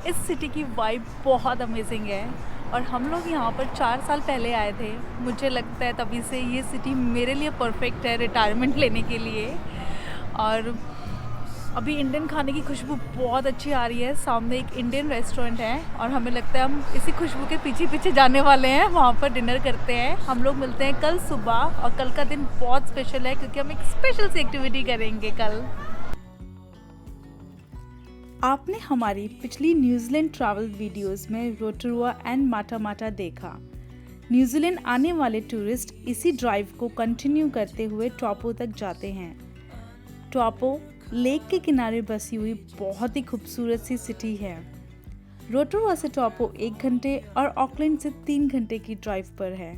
इस सिटी की वाइब बहुत अमेजिंग है और हम लोग यहाँ पर 4 साल पहले आए थे। मुझे लगता है तभी से ये सिटी मेरे लिए परफेक्ट है रिटायरमेंट लेने के लिए। और अभी इंडियन खाने की खुशबू बहुत अच्छी आ रही है। सामने एक इंडियन रेस्टोरेंट है और हमें लगता है हम इसी खुशबू के पीछे पीछे जाने वाले हैं, वहाँ पर डिनर करते हैं। हम लोग मिलते हैं कल सुबह और कल का दिन बहुत स्पेशल है क्योंकि हम एक स्पेशल सी एक्टिविटी करेंगे कल। आपने हमारी पिछली न्यूजीलैंड ट्रैवल वीडियोस में रोटोरुआ एंड माटा माटा देखा। न्यूजीलैंड आने वाले टूरिस्ट इसी ड्राइव को कंटिन्यू करते हुए टॉपो तक जाते हैं। टॉपो लेक के किनारे बसी हुई बहुत ही खूबसूरत सी सिटी है। रोटोरुआ से टॉपो 1 घंटे और ऑकलैंड से 3 घंटे की ड्राइव पर है।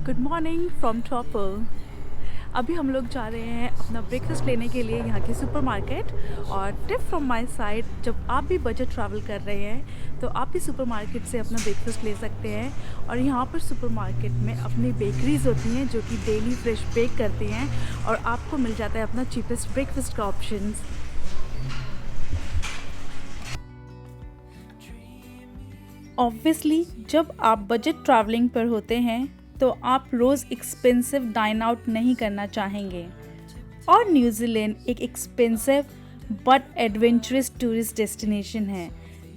Good morning from टॉपो। अभी हम लोग जा रहे हैं अपना ब्रेकफास्ट लेने के लिए यहाँ के सुपरमार्केट। और टिप फ्रॉम माय साइड, जब आप भी बजट ट्रैवल कर रहे हैं तो आप भी सुपरमार्केट से अपना ब्रेकफास्ट ले सकते हैं। और यहाँ पर सुपरमार्केट में अपनी बेकरीज होती हैं जो कि डेली फ्रेश बेक करती हैं और आपको मिल जाता है अपना चीपेस्ट ब्रेकफास्ट का ऑप्शन। ऑब्वियसली जब आप बजट ट्रैवलिंग पर होते हैं तो आप रोज़ एक्सपेंसिव डाइन आउट नहीं करना चाहेंगे। और न्यूजीलैंड एक expensive but adventurous tourist destination है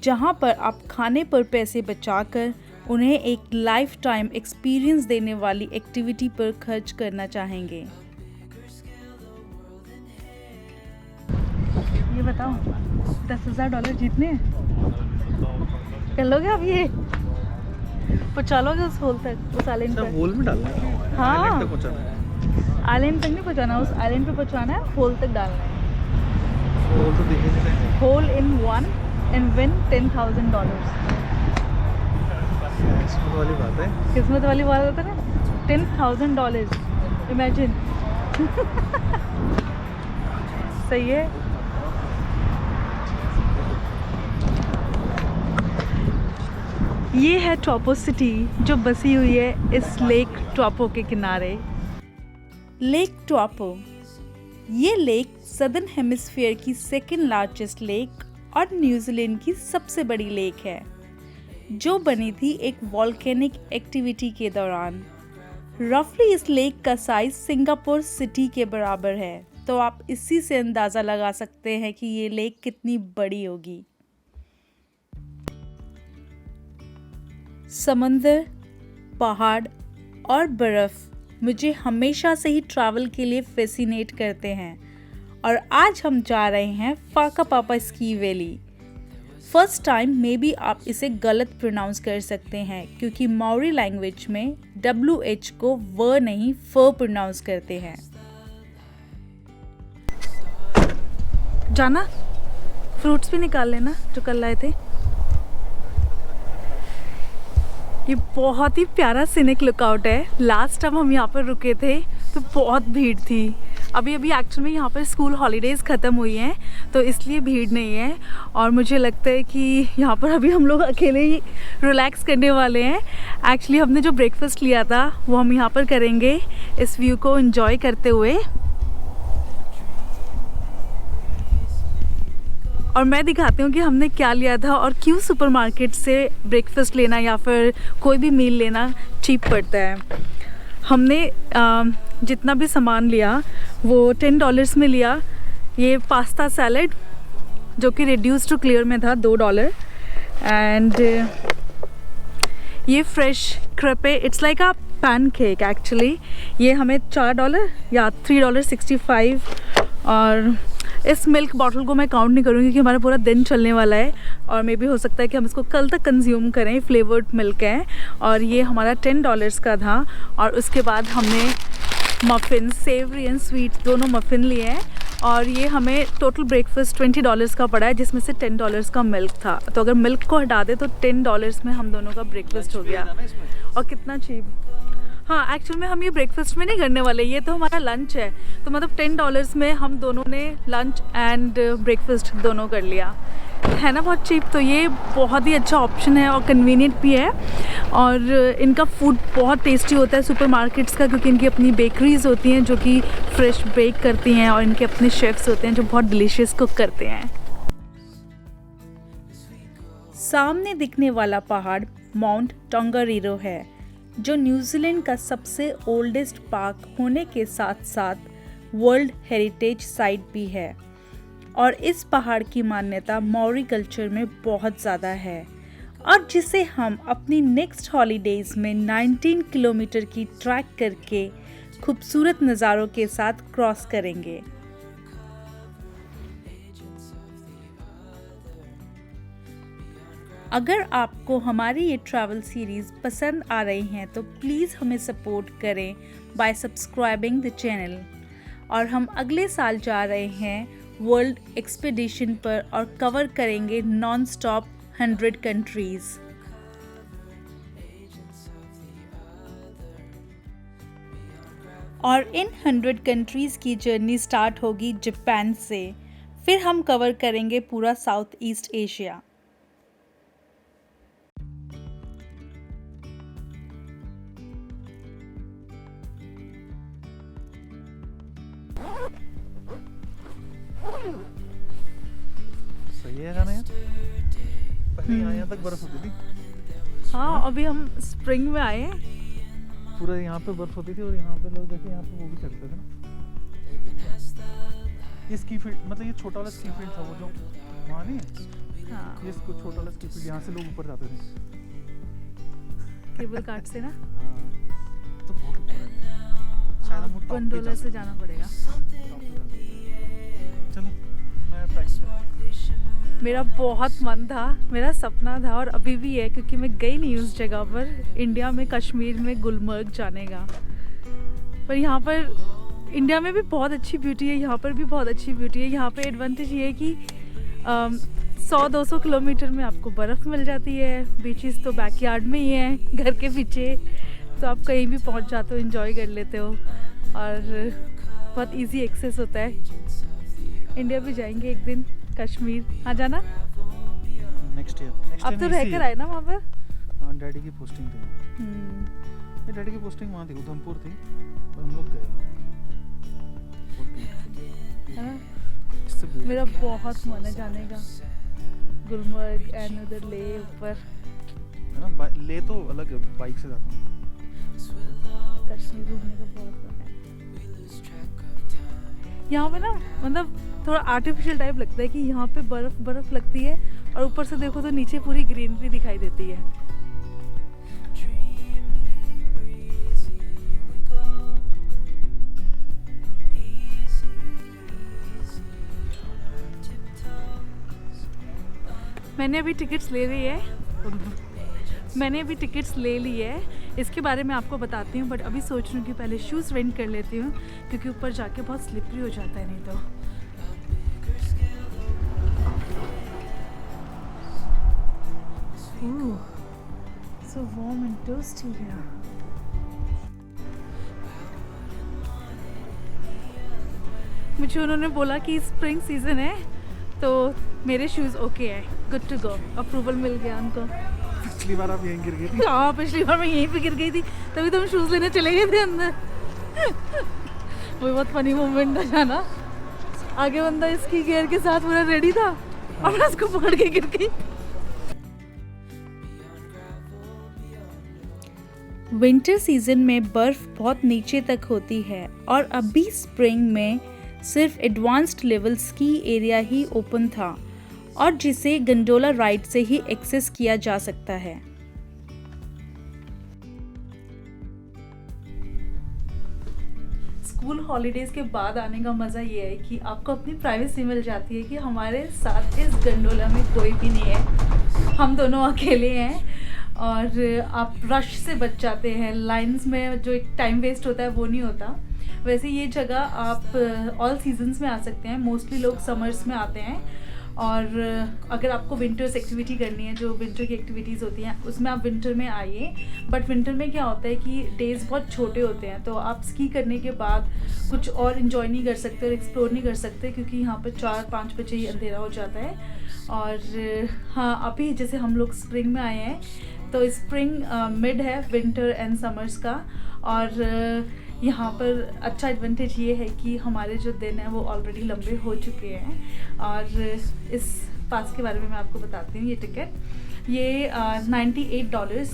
जहां पर आप खाने पर पैसे बचाकर उन्हें एक लाइफ टाइम एक्सपीरियंस देने वाली एक्टिविटी पर खर्च करना चाहेंगे। ये बताओ, $10,000 जीतने हैं? कर लोगे आप ये? पहुँचा लोगे उस होल तक, उस आइलैंड पर? होल में डालना है? हाँ, आइलैंड तक पहुंचाना है। आइलैंड तक नहीं पहुँचाना, उस आइलैंड पे पहुँचाना है, होल तक डालना है। होल तो दिखे नहीं रहे। Hole in one and win $10,000। किस्मत वाली बात है। किस्मत वाली बात होता है ना। $10,000 इमेजिन। सही है। ये है टॉपो सिटी जो बसी हुई है इस लेक टॉपो के किनारे। लेक टॉपो, ये लेक सदर्न हेमिस्फीयर की सेकेंड लार्जेस्ट लेक और न्यूजीलैंड की सबसे बड़ी लेक है जो बनी थी एक वॉल्केनिक एक्टिविटी के दौरान। रफली इस लेक का साइज सिंगापुर सिटी के बराबर है, तो आप इसी से अंदाज़ा लगा सकते हैं कि ये लेक कितनी बड़ी होगी। समंदर, पहाड़ और बर्फ़ मुझे हमेशा से ही ट्रैवल के लिए फैसिनेट करते हैं और आज हम जा रहे हैं Whakapapa ski valley. First time maybe बी आप इसे गलत प्रोनाउंस कर सकते हैं क्योंकि माओरी लैंग्वेज में WH को व नहीं फ प्रोनाउंस करते हैं। जाना, फ्रूट्स भी निकाल लेना जो कल लाए थे। ये बहुत ही प्यारा सीनिक लुकआउट है। लास्ट टाइम हम यहाँ पर रुके थे तो बहुत भीड़ थी। अभी एक्चुअल में यहाँ पर स्कूल हॉलीडेज़ ख़त्म हुई हैं तो इसलिए भीड़ नहीं है। और मुझे लगता है कि यहाँ पर अभी हम लोग अकेले ही रिलैक्स करने वाले हैं। एक्चुअली हमने जो ब्रेकफास्ट लिया था वो हम यहाँ पर करेंगे इस व्यू को एंजॉय करते हुए। और मैं दिखाती हूँ कि हमने क्या लिया था और क्यों सुपरमार्केट से ब्रेकफास्ट लेना या फिर कोई भी मील लेना चीप पड़ता है। हमने जितना भी सामान लिया वो $10 में लिया। ये पास्ता सैलड जो कि रिड्यूस टू क्लियर में था $2 एंड ये fresh crepe, it's like a pancake actually. ये हमें $4 या $3.65। और इस मिल्क बॉटल को मैं काउंट नहीं करूँगी क्योंकि हमारा पूरा दिन चलने वाला है और मे भी हो सकता है कि हम इसको कल तक कंज्यूम करें। फ्लेवर्ड मिल्क है और ये हमारा $10 का था। और उसके बाद हमने मफ़िन, सेवरी एंड स्वीट दोनों मफ़िन लिए हैं और ये हमें टोटल ब्रेकफास्ट $20 का पड़ा है जिसमें से $10 का मिल्क था। तो अगर मिल्क को हटा दे तो $10 में हम दोनों का ब्रेकफास्ट हो गया। और कितना चीप। हाँ, एक्चुअल में हम ये ब्रेकफास्ट में नहीं करने वाले, ये तो हमारा लंच है। तो मतलब $10 में हम दोनों ने लंच एंड ब्रेकफास्ट दोनों कर लिया। है ना बहुत चीप, तो ये बहुत ही अच्छा ऑप्शन है और कन्वीनियंट भी है। और इनका फूड बहुत टेस्टी होता है सुपरमार्केट्स का, क्योंकि इनकी अपनी बेकरीज़ होती हैं जो कि फ्रेश बेक करती हैं, और इनके अपने शेफ्स होते हैं जो बहुत डिलीशियस कुक करते हैं। सामने दिखने वाला पहाड़ माउंट टोंगारीरो है, जो न्यूजीलैंड का सबसे ओल्डेस्ट पार्क होने के साथ साथ वर्ल्ड हेरिटेज साइट भी है। और इस पहाड़ की मान्यता मौरी कल्चर में बहुत ज़्यादा है, और जिसे हम अपनी नेक्स्ट हॉलीडेज में 19 किलोमीटर की ट्रैक करके खूबसूरत नज़ारों के साथ क्रॉस करेंगे। अगर आपको हमारी ये ट्रैवल सीरीज़ पसंद आ रही हैं तो प्लीज़ हमें सपोर्ट करें बाय सब्सक्राइबिंग द चैनल। और हम अगले साल जा रहे हैं वर्ल्ड एक्सपीडिशन पर और कवर करेंगे नॉन स्टॉप 100 कंट्रीज़। और इन 100 कंट्रीज़ की जर्नी स्टार्ट होगी जापान से, फिर हम कवर करेंगे पूरा साउथ ईस्ट एशिया। सही है गाना यार। पहले यहाँ तक बर्फ होती थी। हाँ, अभी हम स्प्रिंग में आए हैं। पूरा यहाँ पे बर्फ होती थी, और यहाँ पे लोग देखिए यहाँ पे वो भी चढ़ते थे ना। ये स्की फील्ड, मतलब ये छोटा वाला स्की फील्ड था वो जो वहाँ नहीं है। हाँ, ये इसको छोटा वाला स्की फील्ड, यहाँ से लोग ऊपर जाते थे। केबल कार्ट से ना तो बहुत ऊपर है। शायद हम वो top पे $1 जा से जाना पड़ेगा। top पे जा सकते। चलो मैं ट्राई करता हूँ। मेरा बहुत मन था, मेरा सपना था और अभी भी है, क्योंकि मैं गई नहीं उस जगह पर, इंडिया में कश्मीर में गुलमर्ग जाने का। पर यहाँ पर इंडिया में भी बहुत अच्छी ब्यूटी है, यहाँ पर भी बहुत अच्छी ब्यूटी है। यहाँ पे एडवांटेज ये है कि 100-200 किलोमीटर में आपको बर्फ़ मिल जाती है। बीचेस तो बैकयार्ड में ही है, घर के पीछे, तो आप कहीं भी पहुँच जाते हो, एंजॉय कर लेते हो, और बहुत इजी एक्सेस होता है। इंडिया भी जाएंगे एक दिन, कश्मीर। हाँ जाना, नेक्स्ट ईयर। अब तो रहकर आए ना वहाँ पर। हाँ, डैडी की पोस्टिंग थी वहाँ। डैडी की पोस्टिंग वहाँ थी, उधमपुर थी, और हम लोग गए। हाँ, इससे beautiful मेरा बहुत मन है जाने का, गुलमर्ग एंड उधर ले ऊपर। है ना। ले तो अलग है, बाइक से जाता हूँ। कश्मीर घूमने का बहुत मन है। यहाँ पे ना मतलब थोड़ा आर्टिफिशियल टाइप लगता है कि यहाँ पे बर्फ लगती है, और ऊपर से देखो तो नीचे पूरी ग्रीनरी दिखाई देती है। मैंने अभी टिकट्स ले ली है, इसके बारे में आपको बताती हूँ, बट अभी सोच रही हूँ कि पहले शूज़ रेंट कर लेती हूँ, क्योंकि ऊपर जाके बहुत स्लिपरी हो जाता है नहीं तो। Ooh, so warm and toasty here. मुझे उन्होंने बोला कि स्प्रिंग सीजन है, तो मेरे शूज़ ओके है, गुड टू गो, अप्रूवल मिल गया उनको। पिछली बार आप यहीं गिर गई थी। हाँ, पिछली बार मैं यहीं पे गिर गई थी, तभी तो हम शूज़ लेने चले गए थे अंदर। वो बहुत फनी मोमेंट था जाना। आगे बंदा इसकी गियर के साथ पूरा रेडी था, और मैं उसको पकड़ के गिर गई। विंटर सीजन में बर्फ बहुत नीचे तक होती है, और अभी स्प्रिंग में सिर्फ एडवांस्ड लेवल स्की एरिया ही ओपन था, और जिसे गंडोला राइड से ही एक्सेस किया जा सकता है। स्कूल हॉलीडेज के बाद आने का मज़ा ये है कि आपको अपनी प्राइवेसी मिल जाती है कि हमारे साथ इस गंडोला में कोई भी नहीं है, हम दोनों अकेले हैं, और आप रश से बच जाते हैं। लाइंस में जो एक टाइम वेस्ट होता है वो नहीं होता। वैसे ये जगह आप ऑल सीजन्स में आ सकते हैं, मोस्टली लोग समर्स में आते हैं, और अगर आपको विंटर्स एक्टिविटी करनी है, जो विंटर की एक्टिविटीज़ होती हैं, उसमें आप विंटर में आइए। बट विंटर में क्या होता है कि डेज़ बहुत छोटे होते हैं, तो आप स्की करने के बाद कुछ और इन्जॉय नहीं कर सकते और एक्सप्लोर नहीं कर सकते, क्योंकि यहाँ पर 4-5 बजे ही अंधेरा हो जाता है। और हाँ, अभी जैसे हम लोग स्प्रिंग में आए हैं, तो स्प्रिंग मिड है विंटर एंड समर्स का। और यहाँ पर अच्छा एडवांटेज ये है कि हमारे जो दिन हैं वो ऑलरेडी लंबे हो चुके हैं। और इस पास के बारे में मैं आपको बताती हूँ। ये टिकट ये $98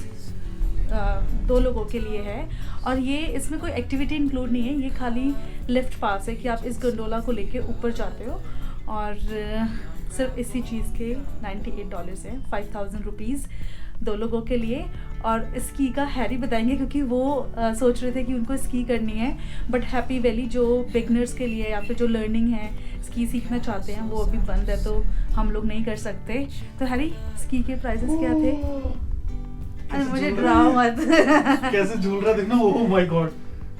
2 लोगों के लिए है। और ये इसमें कोई एक्टिविटी इंक्लूड नहीं है, ये खाली लिफ्ट पास है कि आप इस गंडोला को लेके ऊपर जाते हो। और सिर्फ इसी चीज़ के $98 है, 5000 रुपीज़ 2 लोगों के लिए। और स्की का हैरी बताएंगे, क्योंकि वो सोच रहे थे कि उनको स्की करनी है, बट हैप्पी वैली जो बिगनर्स के लिए या फिर जो लर्निंग है, स्की सीखना चाहते हैं, वो अभी बंद है, तो हम लोग नहीं कर सकते। तो हैरी, स्की के प्राइसेस क्या थे? अरे मुझे डराओ मत। कैसे झूल रहा देखना। ओह माय गॉड,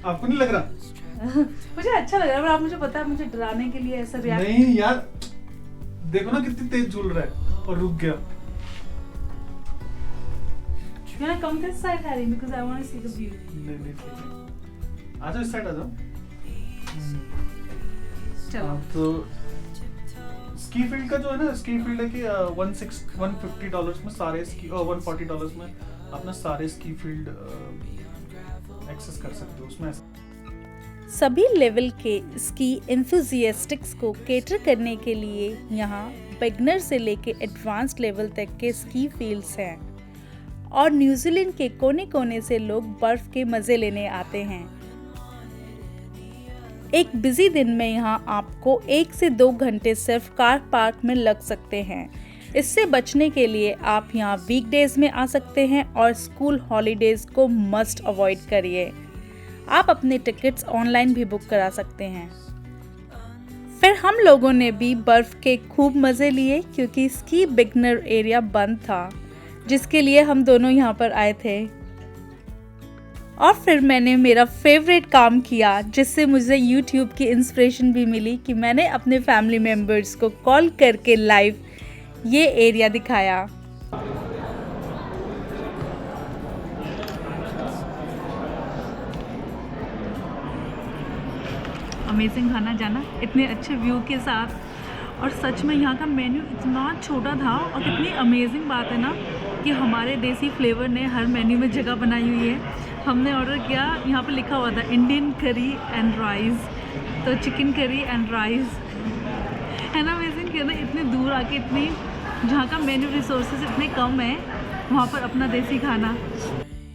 आपको नहीं लग रहा? मुझे अच्छा लग रहा है, पर आप मुझे पता है मुझे डराने के लिए ऐसा रिएक्ट नहीं यार, देखो ना कितनी तेज झूल रहा है और रुक गया। You wanna come this side, Harry, because I want to see the view. नहीं ठीक है, आ जाओ इस साइड आ जाओ। चलो। तो स्की फील्ड का जो है ना, स्की फील्ड है कि $150 में सारे स्की, $140 में अपना सारे स्की फील्ड एक्सेस कर सकते हो उसमें। सभी लेवल के स्की एंथुजियास्टिक्स को केटर करने के लिए यहाँ बिगनर से लेके एडवांस्ड लेवल तक के स्की फील्ड्स हैं। और न्यूजीलैंड के कोने कोने से लोग बर्फ के मज़े लेने आते हैं। एक बिजी दिन में यहाँ आपको 1 से 2 घंटे सिर्फ कार पार्क में लग सकते हैं। इससे बचने के लिए आप यहाँ वीकडेज में आ सकते हैं और स्कूल हॉलीडेज को मस्ट अवॉइड करिए। आप अपने टिकट्स ऑनलाइन भी बुक करा सकते हैं। फिर हम लोगों ने भी बर्फ के खूब मज़े लिए, क्योंकि स्की बिगनर एरिया बंद था, जिसके लिए हम दोनों यहाँ पर आए थे। और फिर मैंने मेरा फेवरेट काम किया, जिससे मुझे YouTube की इंस्पिरेशन भी मिली, कि मैंने अपने फैमिली मेम्बर्स को कॉल करके लाइव ये एरिया दिखाया। अमेजिंग खाना जाना, इतने अच्छे व्यू के साथ। और सच में यहाँ का मेन्यू इतना छोटा था, और कितनी अमेजिंग बात है ना कि हमारे देसी फ्लेवर ने हर मेन्यू में जगह बनाई हुई है। हमने ऑर्डर किया, यहाँ पर लिखा हुआ था इंडियन करी एंड राइस, तो चिकन करी एंड राइस है ना। अमेजिंग कि ना, इतने दूर आके, इतनी जहाँ का मेन्यू रिसोर्सेज इतने कम है, वहाँ पर अपना देसी खाना।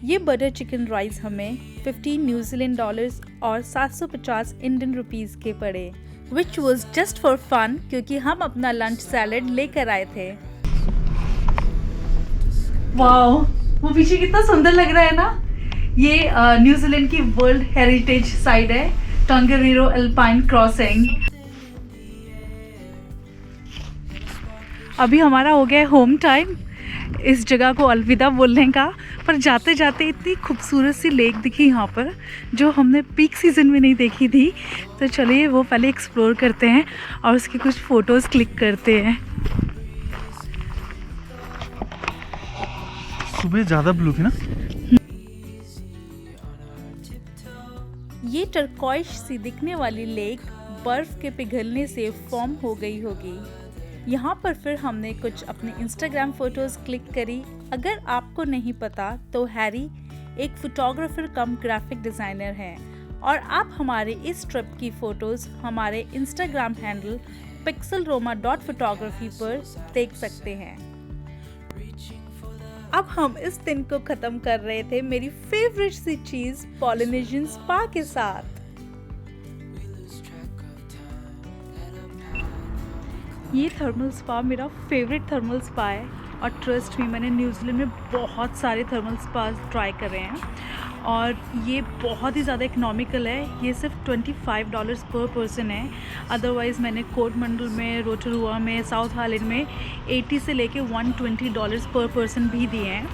ये बटर चिकन राइस हमें $15 न्यूजीलैंड और 750 इंडियन रुपीज़ के पड़े, which was just for fun, क्योंकि हम अपना लंच सैलड लेकर आए थे। वाओ, वो पीछे कितना सुंदर लग रहा है ना। ये न्यूजीलैंड की वर्ल्ड हेरिटेज साइट है, टोंगारीरो एल्पाइन क्रॉसिंग। अभी हमारा हो गया होम टाइम इस जगह को अलविदा बोलने का। पर जाते जाते इतनी खूबसूरत सी लेक दिखी यहाँ पर, जो हमने पीक सीज़न में नहीं देखी थी। तो चलिए वो पहले एक्सप्लोर करते हैं और उसकी कुछ फ़ोटोज़ क्लिक करते हैं। सुबह ज़्यादा ब्लू थी ना। ये टर्कोइश सी दिखने वाली लेक बर्फ़ के पिघलने से फॉर्म हो गई होगी। यहाँ पर फिर हमने कुछ अपने इंस्टाग्राम फ़ोटोज़ क्लिक करी। अगर आपको नहीं पता तो हैरी एक फ़ोटोग्राफ़र कम ग्राफिक डिज़ाइनर हैं, और आप हमारे इस ट्रिप की फ़ोटोज़ हमारे इंस्टाग्राम हैंडल pixelroma.photography पर देख सकते हैं। अब हम इस दिन को ख़त्म कर रहे थे मेरी फेवरेट सी चीज़ पॉलिनेशियन स्पा के साथ। ये थर्मल स्पा मेरा फेवरेट थर्मल स्पा है, और ट्रस्ट में मैंने न्यूजीलैंड में बहुत सारे थर्मल स्पा ट्राई कर रहे हैं, और ये बहुत ही ज़्यादा इकोनॉमिकल है। ये सिर्फ $25 पर पर्सन है। अदरवाइज़ मैंने कोरमंडल में, रोटोरुआ में, साउथ हालैंड में 80 से लेके $120 पर पर्सन भी दिए हैं।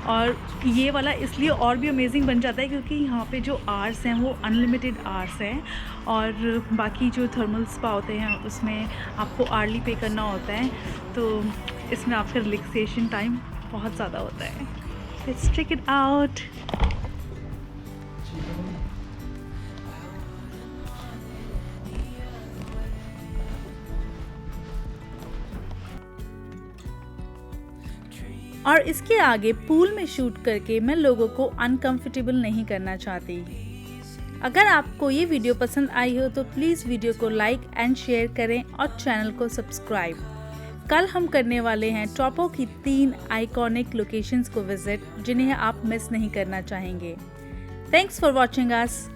और ये वाला इसलिए और भी अमेजिंग बन जाता है क्योंकि यहाँ पे जो आवर्स हैं वो अनलिमिटेड आवर्स हैं, और बाकी जो थर्मल स्पा होते हैं उसमें आपको आर्ली पे करना होता है, तो इसमें आपका रिलैक्सेशन टाइम बहुत ज़्यादा होता है। Let's check it out. और इसके आगे पूल में शूट करके मैं लोगों को अनकंफर्टेबल नहीं करना चाहती। अगर आपको ये वीडियो पसंद आई हो तो प्लीज़ वीडियो को लाइक एंड शेयर करें और चैनल को सब्सक्राइब। कल हम करने वाले हैं टॉपो की 3 आइकॉनिक लोकेशंस को विजिट, जिन्हें आप मिस नहीं करना चाहेंगे। Thanks for watching us.